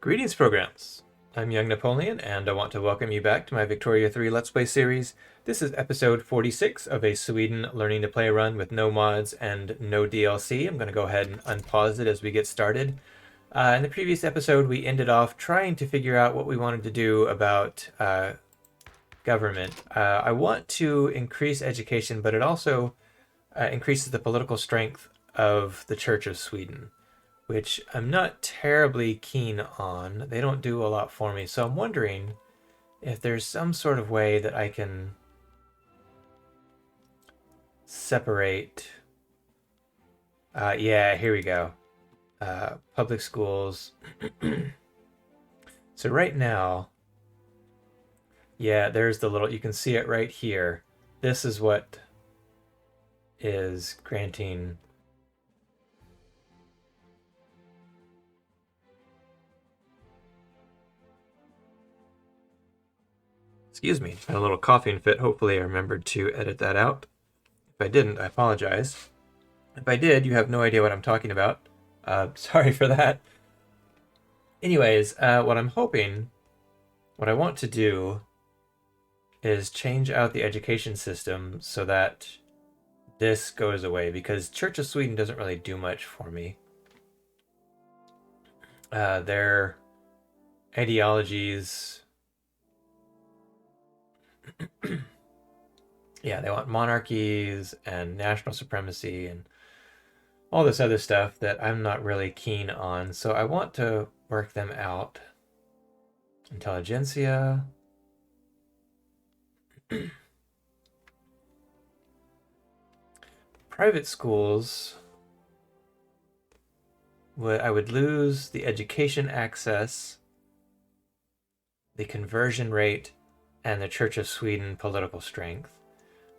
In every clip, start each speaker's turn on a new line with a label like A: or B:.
A: Greetings, programs! I'm Young Napoleon, and I want to welcome you back to my Victoria 3 Let's Play series. This is episode 46 of a Sweden Learning to Play run with no mods and no DLC. I'm going to go ahead and unpause it as we get started. In the previous episode, we ended off trying to figure out what we wanted to do about government. I want to increase education, but it also increases the political strength of the Church of Sweden, which I'm not terribly keen on. They don't do a lot for me, so I'm wondering if there's some sort of way that I can separate. Yeah, here we go. Public schools. So right now, yeah, there's the little, you can see it right here. This is what is granting. Excuse me, had a little coughing fit. Hopefully I remembered to edit that out. If I didn't, I apologize. If I did, you have no idea what I'm talking about. Sorry for that. Anyways, what I'm hoping, what I want to do is change out the education system so that this goes away, because Church of Sweden doesn't really do much for me. Their ideologies... yeah, they want monarchies and national supremacy and all this other stuff that I'm not really keen on. So I want to work them out. Intelligentsia. Private schools, I would lose the education access, the conversion rate, and the Church of Sweden political strength.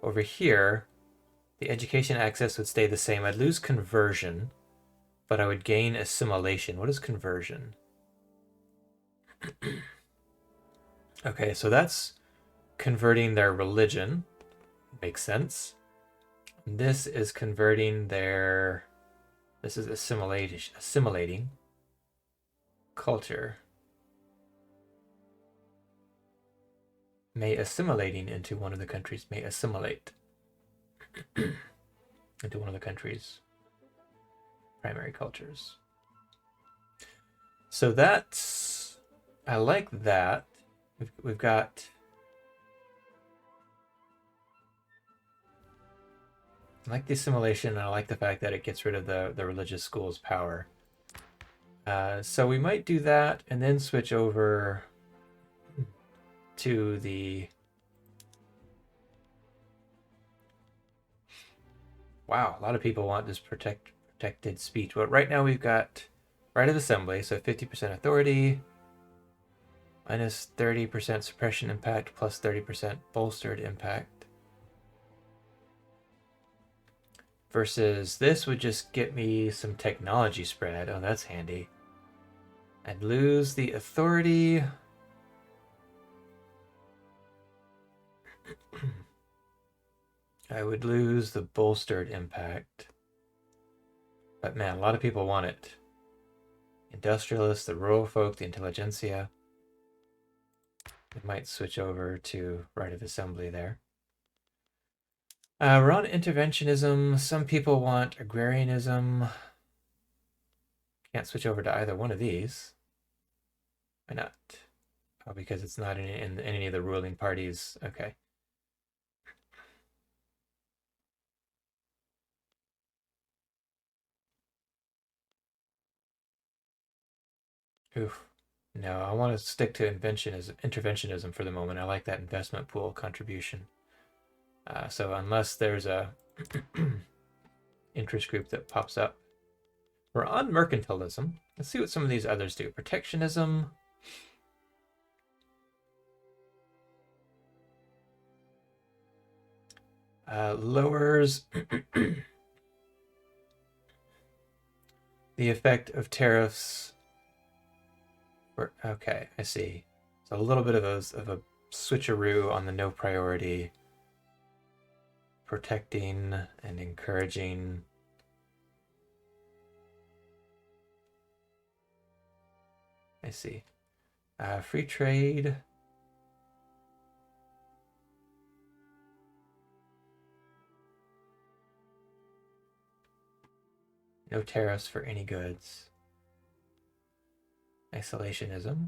A: Over here, the education access would stay the same. I'd lose conversion, but I would gain assimilation. What is conversion? Okay, so that's converting their religion. Makes sense. This is converting their... This is assimilating culture. May assimilating into one of the countries. May assimilate into one of the country's primary cultures. So that's... I like that. We've got... I like the assimilation, and I like the fact that it gets rid of the religious school's power. So we might do that and then switch over to the... Wow, a lot of people want this protected speech. But right now we've got right of assembly, so 50% authority, minus 30% suppression impact, plus 30% bolstered impact. Versus this would just get me some technology spread. Oh, that's handy. I'd lose the authority. I would lose the bolstered impact. But man, a lot of people want it. Industrialists, the rural folk, the intelligentsia. We might switch over to right of assembly there. We're on interventionism. Some people want agrarianism. Can't switch over to either one of these. Why not? Oh, because it's not in any of the ruling parties. Okay. Oof. No, I want to stick to interventionism for the moment. I like that investment pool contribution. So unless there's a interest group that pops up. We're on mercantilism. Let's see what some of these others do. Protectionism. Lowers the effect of tariffs. Okay, I see. So a little bit of a switcheroo on the no priority. Protecting and encouraging. I see. Free trade. No tariffs for any goods. Isolationism.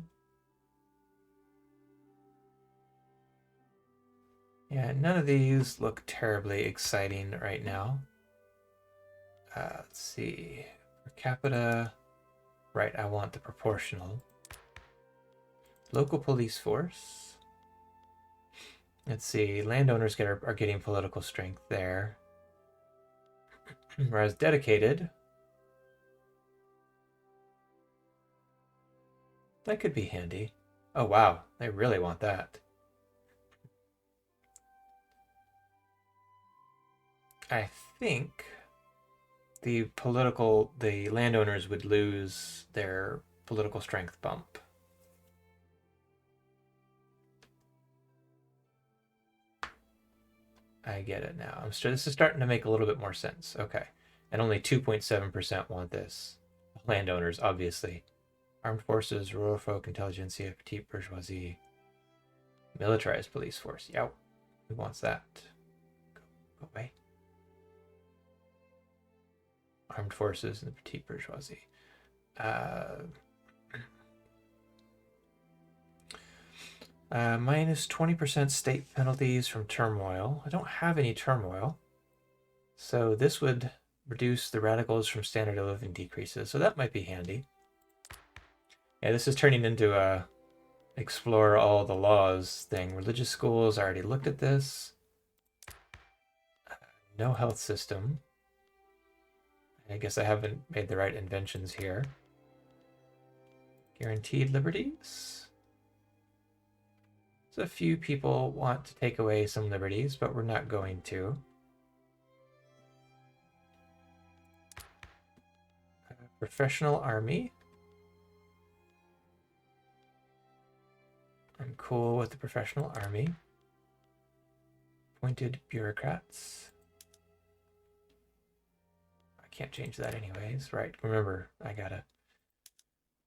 A: Yeah, none of these look terribly exciting right now. Let's see. Per capita. Right, I want the proportional. Local police force. Let's see. Landowners are getting political strength there. Whereas dedicated. That could be handy. Oh, wow. They really want that. I think the landowners would lose their political strength bump. I get it now. This is starting to make a little bit more sense. Okay. And only 2.7% want this. Landowners, obviously. Armed forces, rural folk, intelligentsia, petite bourgeoisie, militarized police force. Yow. Who wants that? Go away. Armed forces and the petite bourgeoisie. Minus 20% state penalties from turmoil. I don't have any turmoil. So this would reduce the radicals from standard of living decreases. So that might be handy. Yeah, this is turning into a explore all the laws thing. Religious schools, I already looked at this. No health system. I guess I haven't made the right inventions here. Guaranteed liberties. So a few people want to take away some liberties, but we're not going to. Professional army. I'm cool with the professional army. Appointed bureaucrats. I can't change that anyways. Right, remember, I gotta...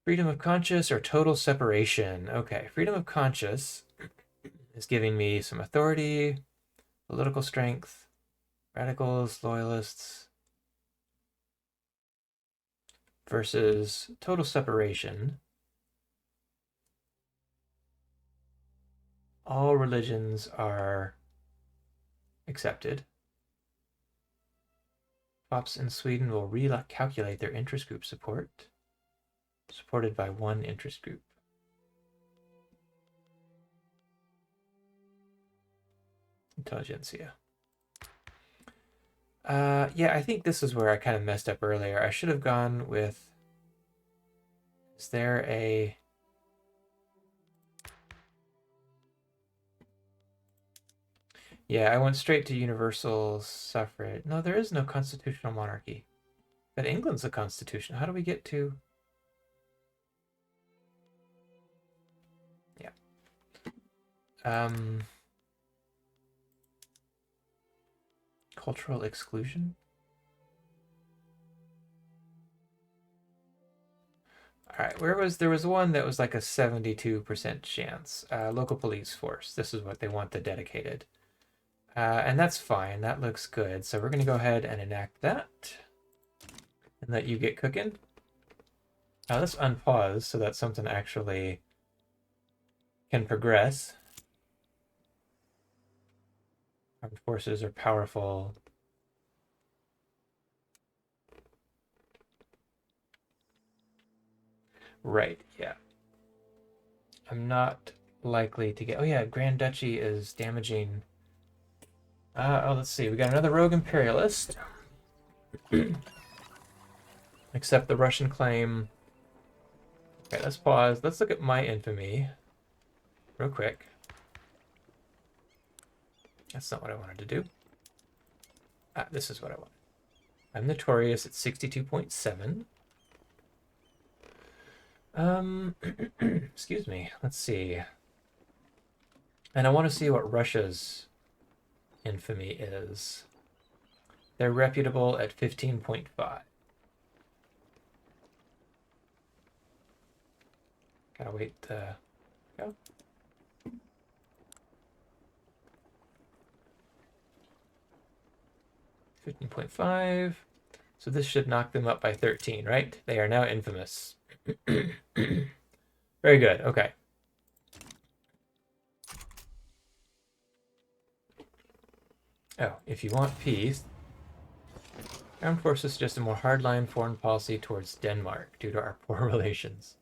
A: Freedom of conscience or total separation. Okay, freedom of conscience is giving me some authority, political strength, radicals, loyalists, versus total separation. All religions are accepted. Pops in Sweden will recalculate their interest group support, supported by one interest group. Intelligentsia. Yeah, I think this is where I kind of messed up earlier. I should have gone with... Is there a... Yeah, I went straight to universal suffrage. No, there is no constitutional monarchy. But England's a constitution. How do we get to... Yeah. Cultural exclusion? All right, there was one that was like a 72% chance. Local police force. This is what they want, the dedicated. And that's fine. That looks good. So we're going to go ahead and enact that. And let you get cooking. Now let's unpause so that something actually can progress. Armed forces are powerful. Right, yeah. I'm not likely to get... Oh yeah, Grand Duchy is damaging... oh, let's see. We got another rogue imperialist. Accept the Russian claim. Okay, let's pause. Let's look at my infamy real quick. That's not what I wanted to do. This is what I want. I'm notorious at 62.7. Excuse me. Let's see. And I want to see what Russia's infamy is. They're reputable at 15.5. Gotta wait to go. $15.5. So this should knock them up by 13, right? They are now infamous. Very good. Okay. Oh, if you want peace, Armed Forces just a more hardline foreign policy towards Denmark due to our poor relations.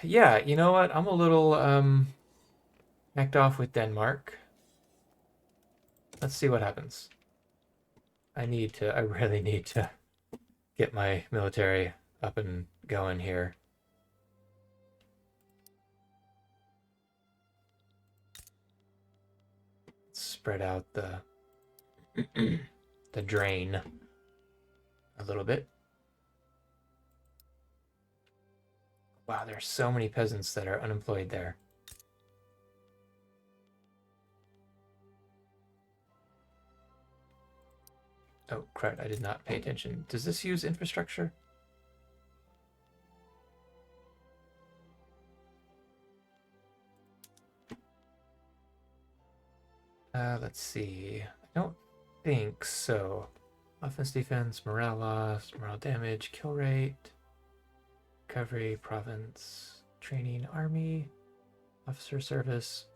A: Yeah, you know what? I'm a little backed off with Denmark. Let's see what happens. I really need to get my military up and going here. Spread out the the drain a little bit. Wow, there's so many peasants that are unemployed there. Oh, crud, I did not pay attention. Does this use infrastructure? Let's see. I don't think so. Offense, defense, morale loss, morale damage, kill rate, recovery, province, training, army, officer service.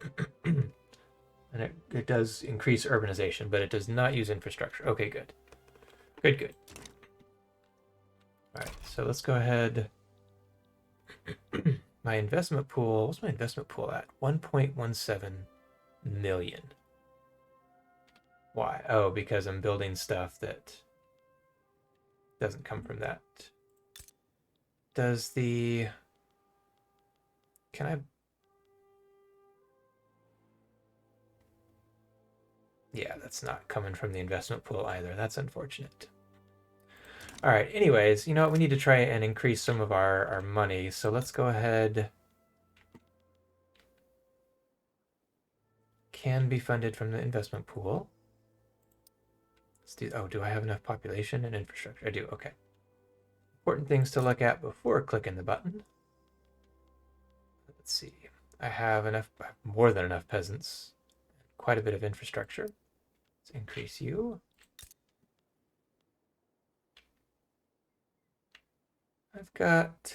A: And it does increase urbanization, but it does not use infrastructure. Okay, good. Good, good. All right, so let's go ahead. My investment pool, what's my investment pool at? 1.17 million. Why? Oh, because I'm building stuff that doesn't come from that. Does the... Can I... Yeah, that's not coming from the investment pool either. That's unfortunate. All right, anyways, you know what? We need to try and increase some of our money. So let's go ahead. Can be funded from the investment pool. Let's do, oh, do I have enough population and infrastructure? I do, okay. Important things to look at before clicking the button. Let's see. I have enough, more than enough peasants. Quite a bit of infrastructure. Let's increase you. I've got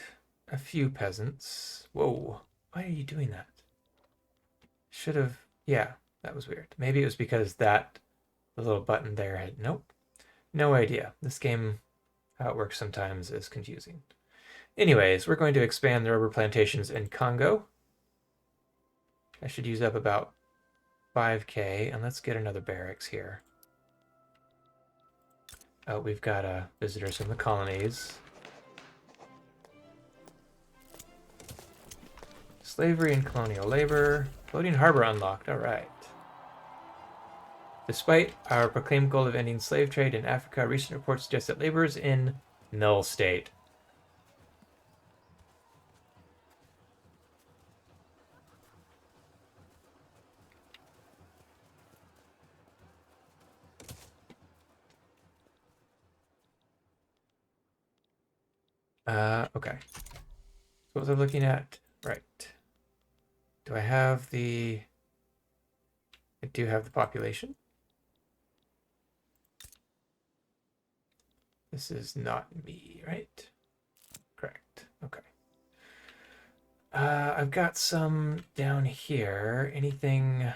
A: a few peasants. Whoa, why are you doing that? Should have, yeah, that was weird. Maybe it was because the little button there had, nope. No idea. This game, how it works sometimes is confusing. Anyways, we're going to expand the rubber plantations in Congo. I should use up about 5K, and let's get another barracks here. Oh, we've got visitors from the colonies. Slavery and colonial labor. Floating harbor unlocked, all right. Despite our proclaimed goal of ending slave trade in Africa, recent reports suggest that labor is in null state. Okay. So what was I looking at? Right. Do I have the... I do have the population. This is not me, right? Correct. Okay. I've got some down here. Anything... I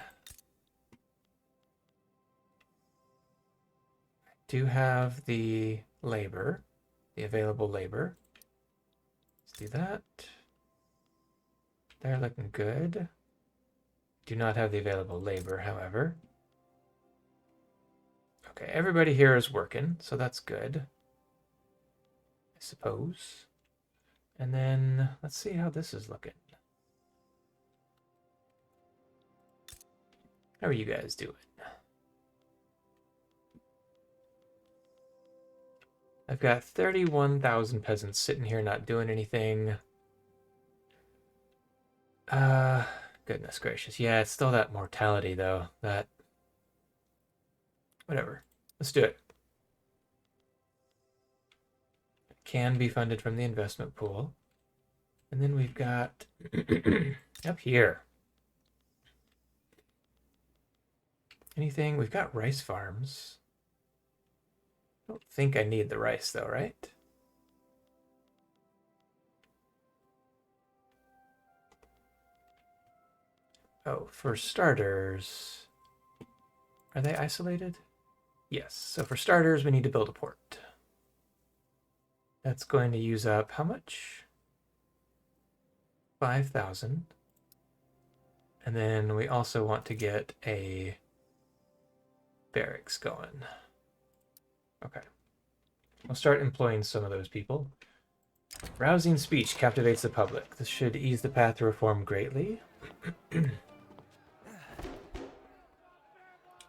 A: do have the labor, the available labor. Let's do that. They're looking good. Do not have the available labor, however. Okay, everybody here is working, so that's good, I suppose. And then let's see how this is looking. How are you guys doing? I've got 31,000 peasants sitting here not doing anything. Goodness gracious. Yeah, it's still that mortality, though. That Whatever. Let's do it. Can be funded from the investment pool. And then we've got up here. Anything? We've got rice farms. I don't think I need the rice though, right? Oh, for starters, are they isolated? Yes. So for starters, we need to build a port. That's going to use up how much? 5,000. And then we also want to get a barracks going. Okay. We'll start employing some of those people. Rousing speech captivates the public. This should ease the path to reform greatly.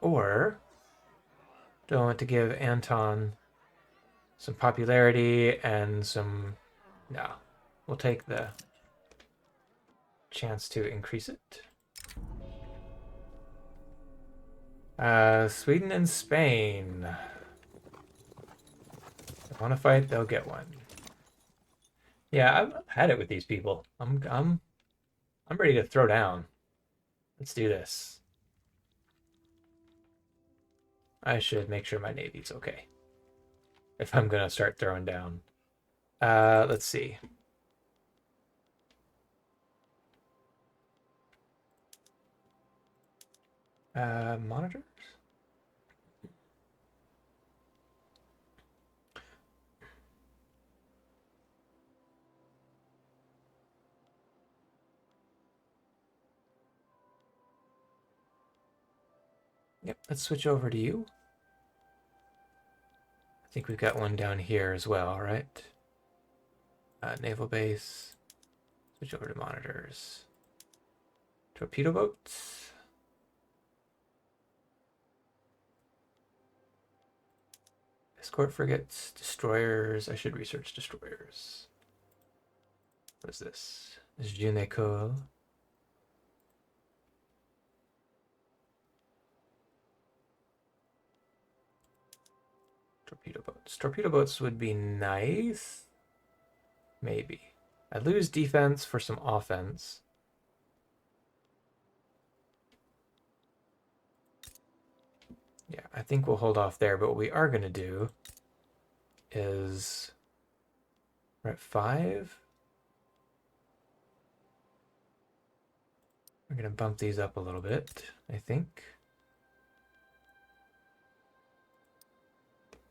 A: Or do I want to give Anton some popularity and some... No. We'll take the chance to increase it. Sweden and Spain. If they want to fight, they'll get one. Yeah, I've had it with these people. I'm ready to throw down. Let's do this. I should make sure my navy's okay if I'm gonna start throwing down. Let's see. Monitors? Yep, let's switch over to you. I think we've got one down here as well, right? Naval base. Switch over to monitors. Torpedo boats. Escort frigates, destroyers. I should research destroyers. What is this? This is Juneko. Torpedo boats. Torpedo boats would be nice. Maybe. I'd lose defense for some offense. Yeah, I think we'll hold off there, but what we are going to do is... We're at 5. We're going to bump these up a little bit, I think.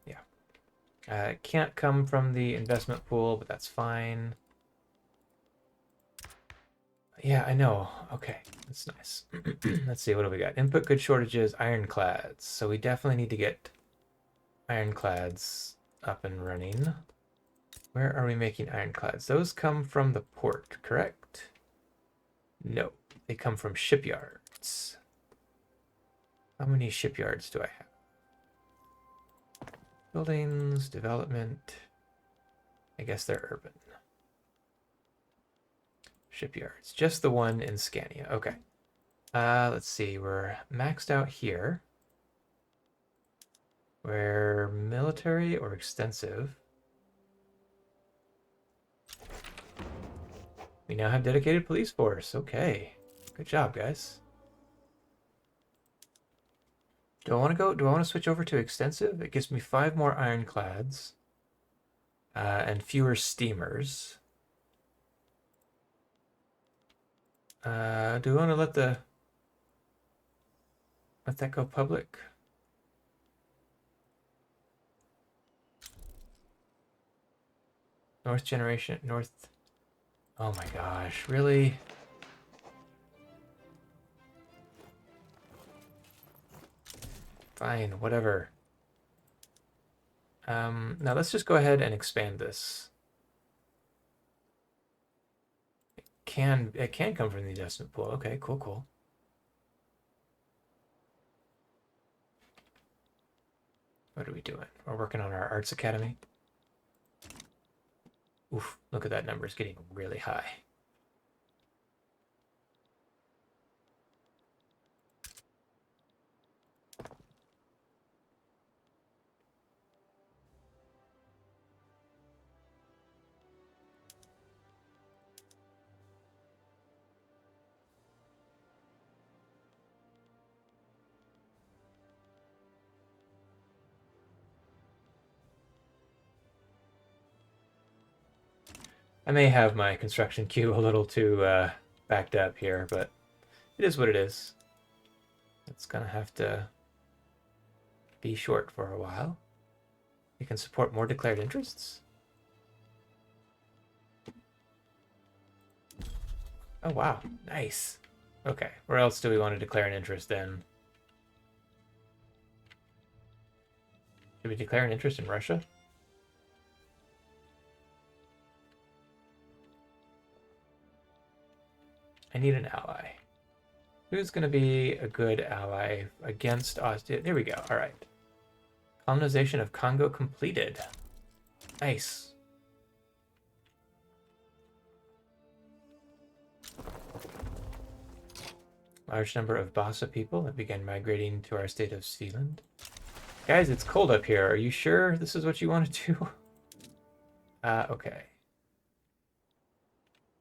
A: Yeah. It can't come from the investment pool, but that's fine. Yeah, I know. Okay, that's nice. Let's see, what do we got? Input goods shortages, ironclads. So we definitely need to get ironclads up and running. Where are we making ironclads? Those come from the port, correct? No, they come from shipyards. How many shipyards do I have? Buildings, development. I guess they're urban. Shipyards. Just the one in Scania. Okay. Let's see. We're maxed out here. We're military or extensive. We now have dedicated police force. Okay. Good job, guys. Do I want to go? Do I want to switch over to extensive? It gives me 5 more ironclads. And fewer steamers. Do we want to let that go public? North generation, North. Oh my gosh, really? Fine, whatever. Now let's just go ahead and expand this. It can come from the investment pool. Okay, cool. What are we doing? We're working on our arts academy. Oof, look at that number. It's getting really high. I may have my construction queue a little too backed up here, but it is what it is. It's gonna have to be short for a while. You can support more declared interests? Oh, wow. Nice. Okay, where else do we want to declare an interest then? Should we declare an interest in Russia? I need an ally. Who's going to be a good ally against Austria? There we go. All right. Colonization of Congo completed. Nice. Large number of Bassa people have begun migrating to our state of Sealand. Guys, it's cold up here. Are you sure this is what you want to do? Okay.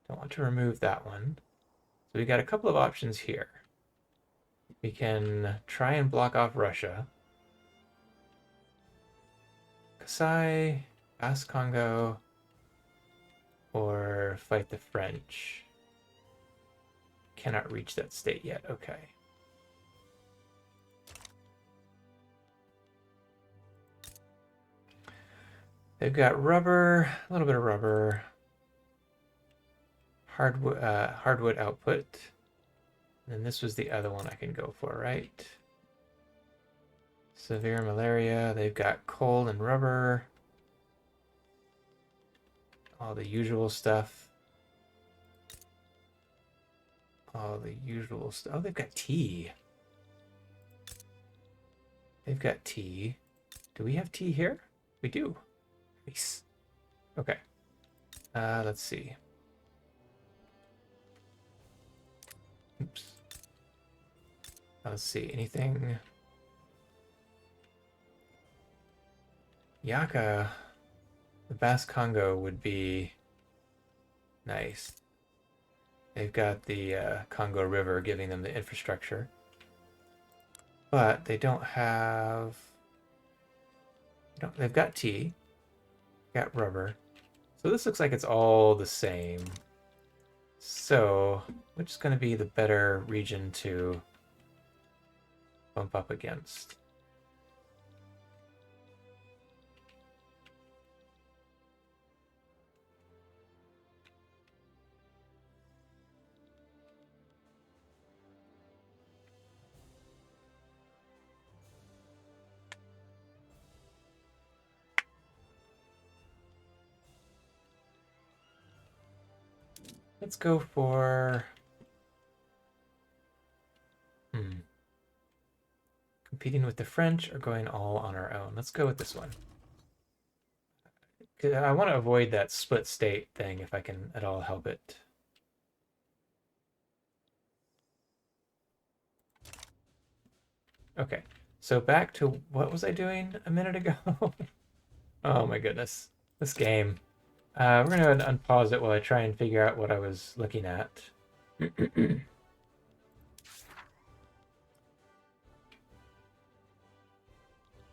A: Don't want to remove that one. So we got a couple of options here. We can try and block off Russia. Kasai, Bass Congo, or fight the French. Cannot reach that state yet. Okay. They've got rubber, a little bit of rubber, hardwood output. And this was the other one I can go for, right? Severe malaria. They've got coal and rubber. All the usual stuff. All the usual stuff. Oh, they've got tea. They've got tea. Do we have tea here? We do. Nice. Okay. Let's see. Oops. Let's see. Anything? Yaka, the Bass Congo would be nice. They've got the Congo River giving them the infrastructure. But they don't have... they've got tea. Got rubber. So this looks like it's all the same. So, which is going to be the better region to bump up against? Let's go for... competing with the French or going all on our own? Let's go with this one. I want to avoid that split state thing if I can at all help it. Okay, so back to what was I doing a minute ago? Oh my goodness, this game. We're going to unpause it while I try and figure out what I was looking at.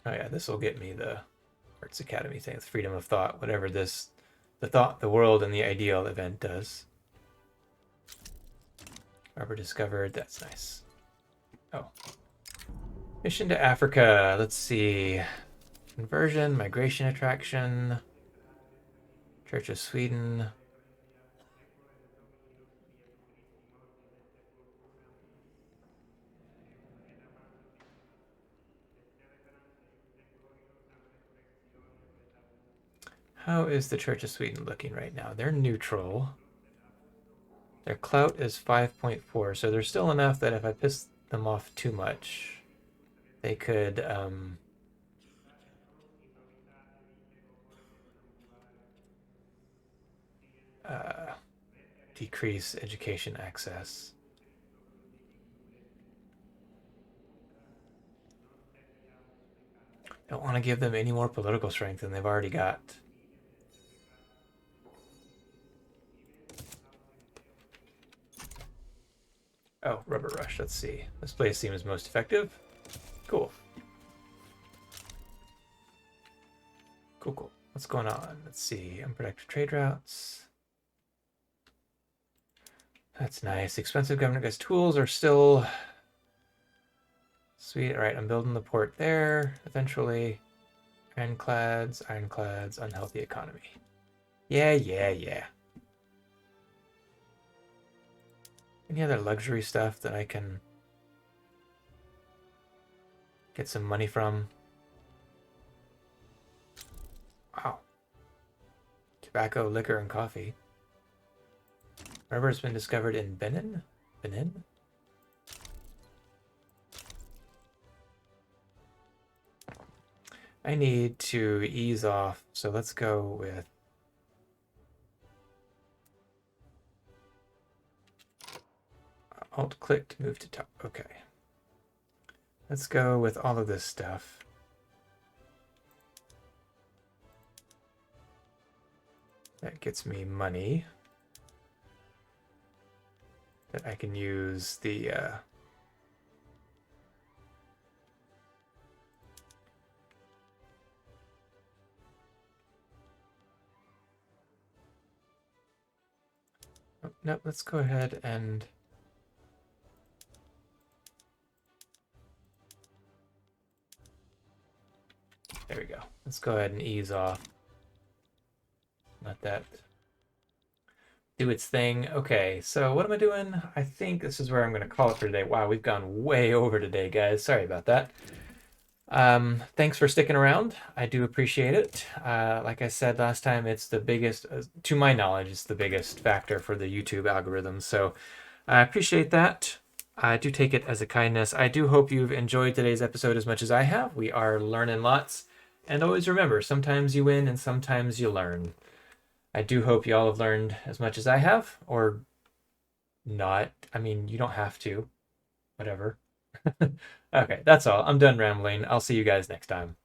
A: Oh yeah, this will get me the Arts Academy thing, with freedom of thought, whatever this, the thought, the world, and the ideal event does. Rubber discovered, that's nice. Oh. Mission to Africa, let's see. Conversion, migration attraction, Church of Sweden. How is the Church of Sweden looking right now? They're neutral. Their clout is 5.4, so there's still enough that if I piss them off too much, they could decrease education access. Don't want to give them any more political strength than they've already got. Oh, Rubber Rush, let's see. This place seems most effective. Cool. Cool. What's going on? Let's see. Unproductive trade routes. That's nice. Expensive government guys' tools are still sweet. All right, I'm building the port there eventually. Ironclads, unhealthy economy. Yeah, yeah, yeah. Any other luxury stuff that I can get some money from? Wow. Tobacco, liquor, and coffee. Rubber has been discovered in Benin? Benin? I need to ease off, so let's go with Alt-click to move to top. Okay. Let's go with all of this stuff. That gets me money that I can use the oh, no, let's go ahead and there we go. Let's go ahead and ease off. Let that do its thing. Okay, so what am I doing? I think this is where I'm going to call it for today. Wow, we've gone way over today, guys. Sorry about that. Thanks for sticking around. I do appreciate it. Like I said last time, it's the biggest, to my knowledge, it's the biggest factor for the YouTube algorithm. So I appreciate that. I do take it as a kindness. I do hope you've enjoyed today's episode as much as I have. We are learning lots. And always remember, sometimes you win and sometimes you learn. I do hope you all have learned as much as I have, or not. I mean, you don't have to. Whatever. Okay, that's all. I'm done rambling. I'll see you guys next time.